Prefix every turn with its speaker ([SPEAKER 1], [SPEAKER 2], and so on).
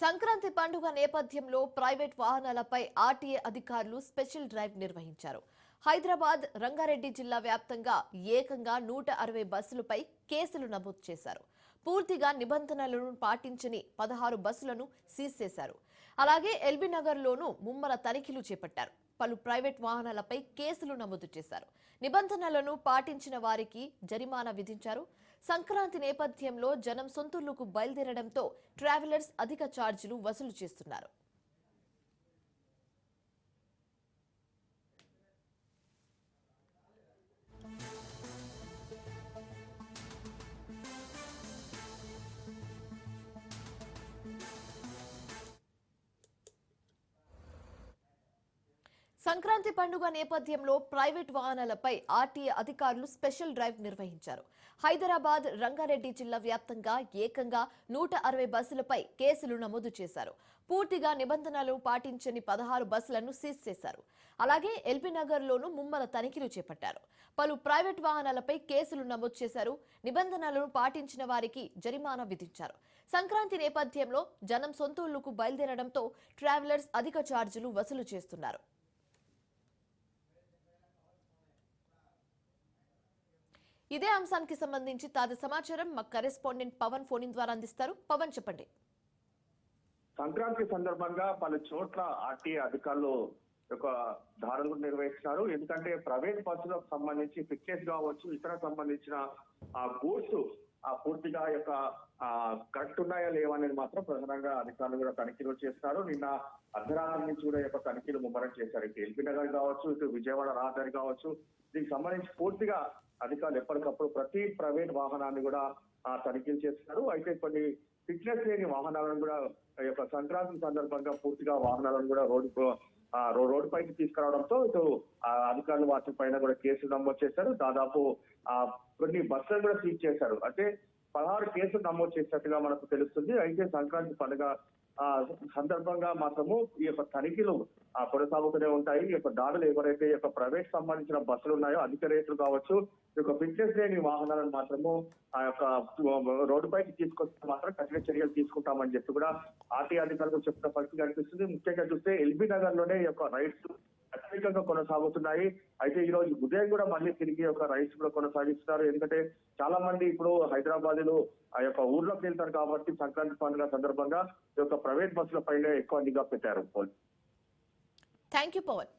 [SPEAKER 1] సంక్రాంతి పండుగ నేపథ్యంలో ప్రైవేట్ వాహనాలపై ఆర్టీఏ అధికారులు స్పెషల్ డ్రైవ్ నిర్వహించారు. హైదరాబాద్, రంగారెడ్డి జిల్లా వ్యాప్తంగా ఏకంగా 160 బస్సులపై కేసులు నమోదు చేశారు. పూర్తిగా నిబంధనలను పాటించని 16 బస్సులను సీజ్ చేశారు. అలాగే ఎల్బీ నగర్లోనూ ముమ్మర తనిఖీలు చేపట్టారు. పలు ప్రైవేట్ వాహనాలపై కేసులు నమోదు చేశారు. నిబంధనలను పాటించిన వారికి జరిమానా విధించారు. సంక్రాంతి నేపథ్యంలో జనం సొంతూళ్లకు బయలుదేరడంతో ట్రావెలర్స్ అధిక ఛార్జీలు వసూలు చేస్తున్నారు. సంక్రాంతి పండుగ నేపథ్యంలో ప్రైవేట్ వాహనాలపై ఆర్టీఏ అధికారులు స్పెషల్ డ్రైవ్ నిర్వహించారు. హైదరాబాద్, రంగారెడ్డి జిల్లా వ్యాప్తంగా ఏకంగా 160 బస్సులపై కేసులు నమోదు చేశారు. పూర్తిగా నిబంధనలు పాటించని 16 బస్సులను సీజ్ చేశారు. అలాగే ఎల్బీ నగర్లోనూ ముమ్మర తనిఖీలు చేపట్టారు. పలు ప్రైవేట్ వాహనాలపై కేసులు నమోదు చేశారు. నిబంధనలను పాటించిన వారికి జరిమానా విధించారు. సంక్రాంతి నేపథ్యంలో జనం సొంతూళ్లకు బయలుదేరడంతో ట్రావెలర్స్ అధిక ఛార్జీలు వసూలు చేస్తున్నారు. ఇదే అంశానికి సంబంధించి తాజా సమాచారం మా కరెస్పాండెంట్ పవన్ ఫోన్ ద్వారా అందిస్తారు. పవన్, చెప్పండి.
[SPEAKER 2] సంక్రాంతి సందర్భంగా పలు చోట్ల ఆర్టీఏ అధికారులు ఒక దాడులు నిర్వహిస్తున్నారు. ఎందుకంటే ప్రైవేట్ బస్సులకు సంబంధించి ఫిట్నెస్ కావచ్చు, ఇతర సంబంధించిన గూడ్స్ పూర్తిగా యొక్క కరెక్ట్ ఉన్నాయా లేవనేది మాత్రం ప్రధానంగా అధికారులు కూడా తనిఖీలు చేస్తున్నారు. నిన్న అర్ధరాత్రి నుంచి కూడా యొక్క తనిఖీలు ముమ్మరం చేశారు. ఇటు ఎల్బీ నగర్ కావచ్చు, ఇటు విజయవాడ రహదారి కావచ్చు, దీనికి సంబంధించి పూర్తిగా అధికారులు ఎప్పటికప్పుడు ప్రతి ప్రైవేట్ వాహనాన్ని కూడా తనిఖీలు చేస్తున్నారు. అయితే కొన్ని ఫిట్నెస్ లేని వాహనాలను కూడా ఈ యొక్క సంక్రాంతి సందర్భంగా పూర్తిగా వాహనాలను కూడా రోడ్డు పైకి తీసుకురావడంతో ఇటు అధికారులు వాటి పైన కూడా కేసులు నమోదు చేశారు. దాదాపు కొన్ని బస్సులను కూడా సీజ్ చేశారు. అంటే 16 కేసులు నమోదు చేసినట్టుగా మనకు తెలుస్తుంది. అయితే సంక్రాంతి పండుగ సందర్భంగా మాత్రము ఈ యొక్క తనిఖీలు కొనసాగుతూనే ఉంటాయి. ఈ యొక్క దాడులు ఎవరైతే ఈ యొక్క ప్రైవేట్ సంబంధించిన బస్సులు ఉన్నాయో అధిక రేట్లు కావచ్చు, ఈ యొక్క ఫిట్నెస్ లేని వాహనాలను మాత్రము ఆ యొక్క రోడ్డుపైకి తీసుకొస్తే మాత్రం కఠిన చర్యలు తీసుకుంటామని చెప్పి కూడా ఆర్టీఏ అధికారులు చెప్తున్న పరిస్థితి కనిపిస్తుంది. ముఖ్యంగా చూస్తే ఎల్బీ నగర్ లోనే ఈ యొక్క రైడ్స్ అత్యధికంగా కొనసాగుతున్నాయి. అయితే ఈ రోజు ఉదయం కూడా మళ్ళీ తిరిగి ఒక రైడ్స్ కూడా కొనసాగిస్తున్నారు. ఎందుకంటే చాలా మంది ఇప్పుడు హైదరాబాద్ లో ఆ యొక్క ఊర్లోకి వెళ్తారు కాబట్టి సంక్రాంతి పండుగ సందర్భంగా ఈ యొక్క ప్రైవేట్ బస్సుల పైన ఎక్కువ నిఘా పెట్టారు.
[SPEAKER 1] Thank you, Pawan.